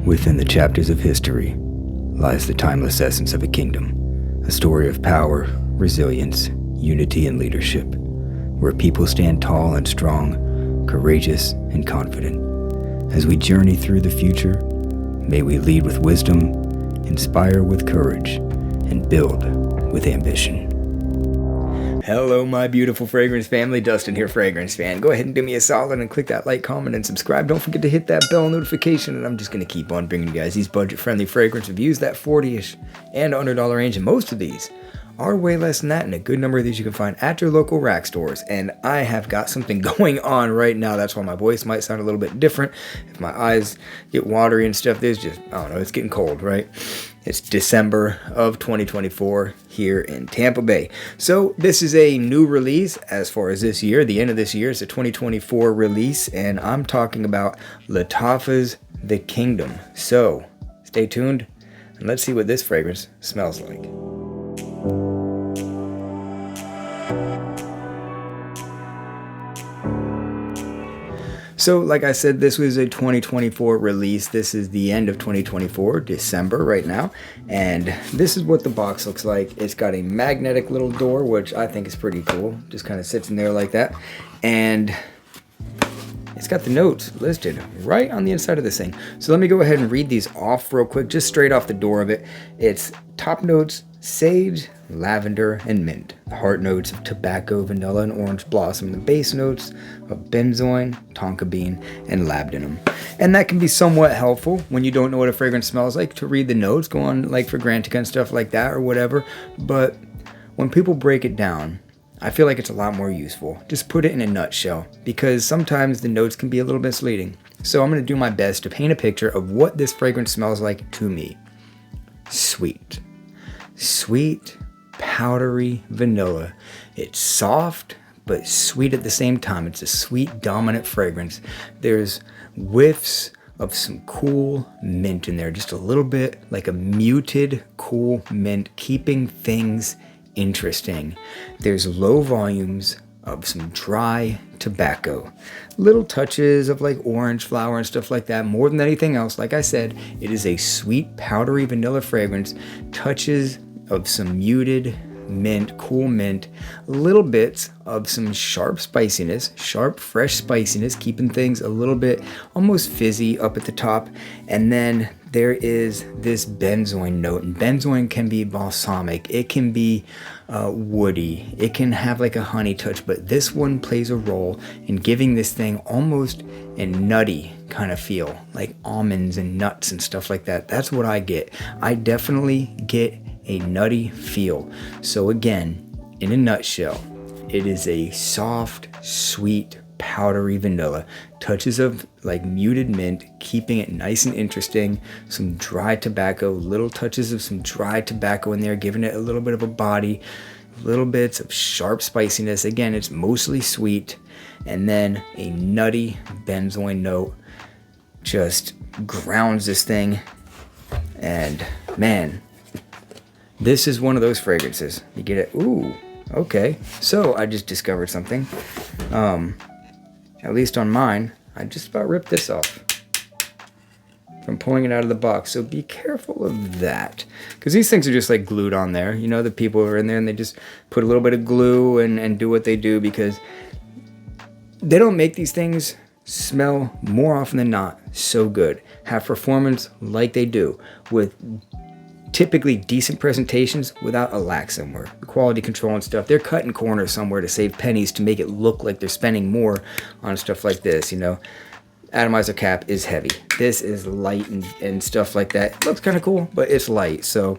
Within the chapters of history lies the timeless essence of a kingdom, a story of power, resilience, unity, and leadership, where people stand tall and strong, courageous and confident. As we journey through the future, may we lead with wisdom, inspire with courage, and build with ambition. Hello, my beautiful fragrance family. Dustin here, fragrance fan. Go ahead and do me a solid and click that like, comment, and subscribe. Don't forget to hit that bell notification, and I'm just going to keep on bringing you guys these budget-friendly fragrance reviews, that 40-ish and $100 range, and most of these are way less than that, and a good number of these you can find at your local rack stores. And I have got something going on right now. That's why my voice might sound a little bit different. If my eyes get watery and stuff, there's just, I don't know, it's getting cold, right? It's December of 2024 here in Tampa Bay. So this is a new release as far as this year. The end of this year is a 2024 release, and I'm talking about Lattafa's The Kingdom. So stay tuned and let's see what this fragrance smells like. So like I said, this was a 2024 release. This is the end of 2024, December right now. And this is what the box looks like. It's got a magnetic little door, which I think is pretty cool. Just kind of sits in there like that. And it's got the notes listed right on the inside of this thing. So let me go ahead and read these off real quick, just straight off the door of it. It's top notes: sage, lavender, and mint. The heart notes of tobacco, vanilla, and orange blossom. The base notes of benzoin, tonka bean, and labdanum. And that can be somewhat helpful when you don't know what a fragrance smells like, to read the notes, go on like Fragrantica and stuff like that or whatever. But when people break it down, I feel like it's a lot more useful. Just put it in a nutshell, because sometimes the notes can be a little misleading. So I'm going to do my best to paint a picture of what this fragrance smells like to me. Sweet. Sweet, powdery vanilla. It's soft, but sweet at the same time. It's a sweet, dominant fragrance. There's whiffs of some cool mint in there. Just a little bit like a muted, cool mint, keeping things interesting. There's low volumes of some dry tobacco. Little touches of like orange flower and stuff like that. More than anything else, like I said, it is a sweet, powdery vanilla fragrance. Touches of some muted mint, cool mint, little bits of some sharp spiciness, sharp, fresh spiciness, keeping things a little bit almost fizzy up at the top. And then there is this benzoin note, and benzoin can be balsamic, it can be woody, it can have like a honey touch, but this one plays a role in giving this thing almost a nutty kind of feel, like almonds and nuts and stuff like that. That's what I get. I definitely get a nutty feel. So again, in a nutshell, it is a soft, sweet, powdery vanilla, touches of like muted mint, keeping it nice and interesting, some dry tobacco, little touches of some dry tobacco in there, giving it a little bit of a body, little bits of sharp spiciness. Again, it's mostly sweet, and then a nutty benzoin note just grounds this thing. And man, this is one of those fragrances. You get it. Ooh, okay. So I just discovered something. At least on mine, I just about ripped this off from pulling it out of the box. So be careful of that, because these things are just like glued on there. You know, the people are in there and they just put a little bit of glue and do what they do, because they don't make these things smell more often than not so good, have performance like they do, with typically decent presentations without a lack somewhere. The quality control and stuff, they're cutting corners somewhere to save pennies to make it look like they're spending more on stuff like this, you know. Atomizer cap is heavy. This is light and stuff like that. It looks kind of cool, but it's light. So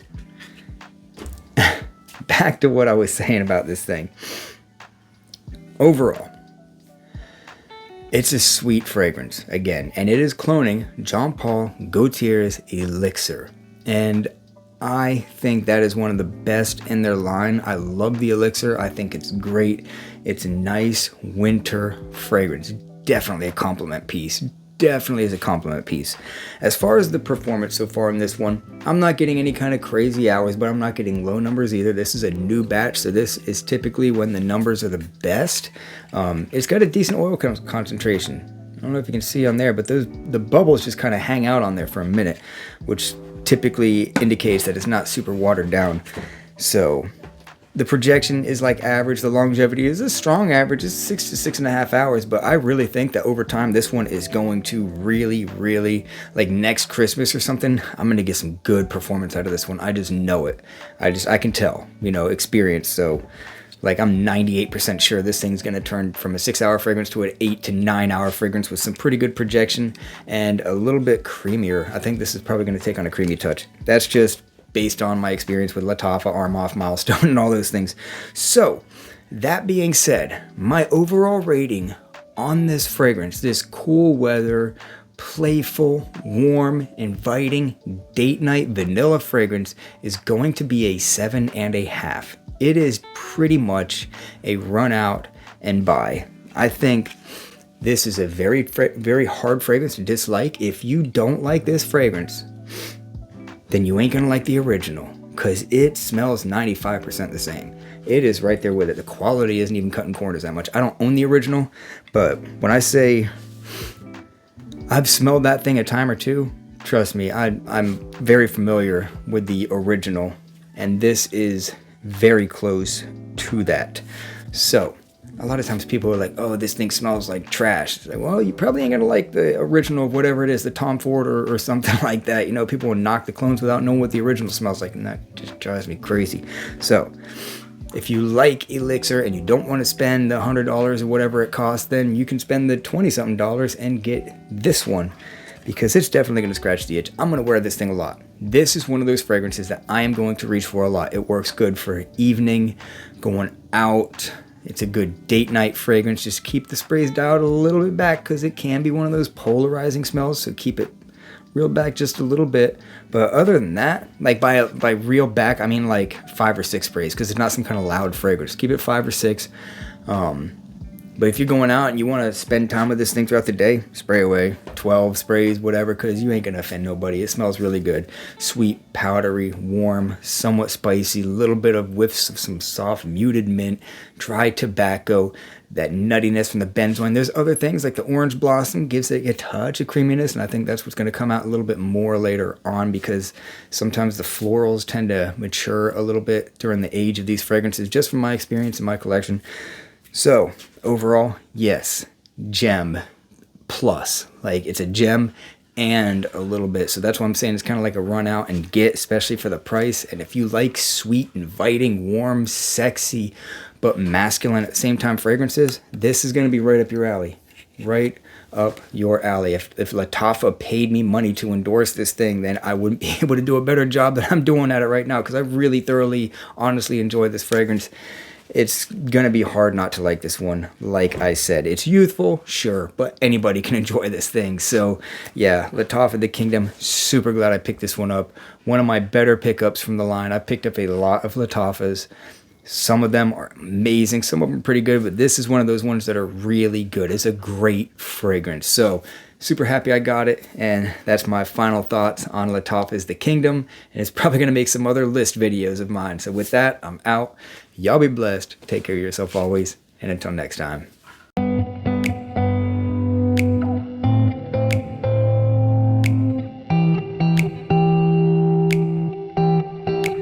back to what I was saying about this thing. Overall, it's a sweet fragrance, again, and it is cloning Jean Paul Gaultier's Elixir. And I think that is one of the best in their line. I love the Elixir. I think it's great. It's a nice winter fragrance. Definitely a compliment piece. definitely is a compliment piece. As far as the performance so far in this one, I'm not getting any kind of crazy hours, but I'm not getting low numbers either. This is a new batch, so this is typically when the numbers are the best. It's got a decent oil concentration. I don't know if you can see on there, but the bubbles just kind of hang out on there for a minute, which typically indicates that it's not super watered down. So the projection is like average. The longevity is a strong average. It's 6 to 6.5 hours, but I really think that over time, this one is going to really, really, like next Christmas or something, I'm going to get some good performance out of this one. I just know it. I can tell, experience. So like I'm 98% sure this thing's going to turn from a 6-hour fragrance to an 8 to 9-hour fragrance with some pretty good projection and a little bit creamier. I think this is probably going to take on a creamy touch. That's just based on my experience with Lattafa, Arm Off, Milestone, and all those things. So that being said, my overall rating on this fragrance, this cool weather, playful, warm, inviting, date night vanilla fragrance is going to be a 7.5. It is pretty much a run out and buy. I think this is a very, very hard fragrance to dislike. If you don't like this fragrance, then you ain't gonna like the original, because it smells 95% the same. It is right there with it. The quality isn't even cutting corners that much. I don't own the original, but when I say I've smelled that thing a time or two, trust me, I'm very familiar with the original, and this is very close to that. So a lot of times people are like, oh, this thing smells like trash. It's like, well, you probably ain't gonna like the original of whatever it is, the Tom Ford or something like that. People will knock the clones without knowing what the original smells like, and that just drives me crazy. So if you like Elixir and you don't want to spend the $100 or whatever it costs, then you can spend the $20-something and get this one, because it's definitely going to scratch the itch. I'm going to wear this thing a lot. This is one of those fragrances that I am going to reach for a lot. It works good for evening, going out. It's a good date night fragrance. Just keep the sprays dialed a little bit back, because it can be one of those polarizing smells, so keep it real back just a little bit. But other than that, like by real back, I mean like 5 or 6 sprays, because it's not some kind of loud fragrance. Keep it 5 or 6. But if you're going out and you want to spend time with this thing throughout the day, spray away 12 sprays, whatever, because you ain't going to offend nobody. It smells really good. Sweet, powdery, warm, somewhat spicy, little bit of whiffs of some soft, muted mint, dry tobacco, that nuttiness from the benzoin. There's other things like the orange blossom gives it a touch of creaminess, and I think that's what's going to come out a little bit more later on, because sometimes the florals tend to mature a little bit during the age of these fragrances, just from my experience in my collection. So overall, yes, gem plus. Like, it's a gem and a little bit. So that's why I'm saying it's kind of like a run out and get, especially for the price. And if you like sweet, inviting, warm, sexy, but masculine at the same time fragrances, this is going to be right up your alley. Right up your alley. If Lattafa paid me money to endorse this thing, then I wouldn't be able to do a better job than I'm doing at it right now, because I really thoroughly, honestly enjoy this fragrance. It's going to be hard not to like this one. Like I said, it's youthful, sure, but anybody can enjoy this thing. So yeah, Lattafa the Kingdom, super glad I picked this one up. One of my better pickups from the line. I picked up a lot of Lattafas. Some of them are amazing. Some of them are pretty good, but this is one of those ones that are really good. It's a great fragrance. So super happy I got it, and that's my final thoughts on Lattafa's The Kingdom, and it's probably going to make some other list videos of mine. So with that, I'm out. Y'all be blessed. Take care of yourself always, and until next time.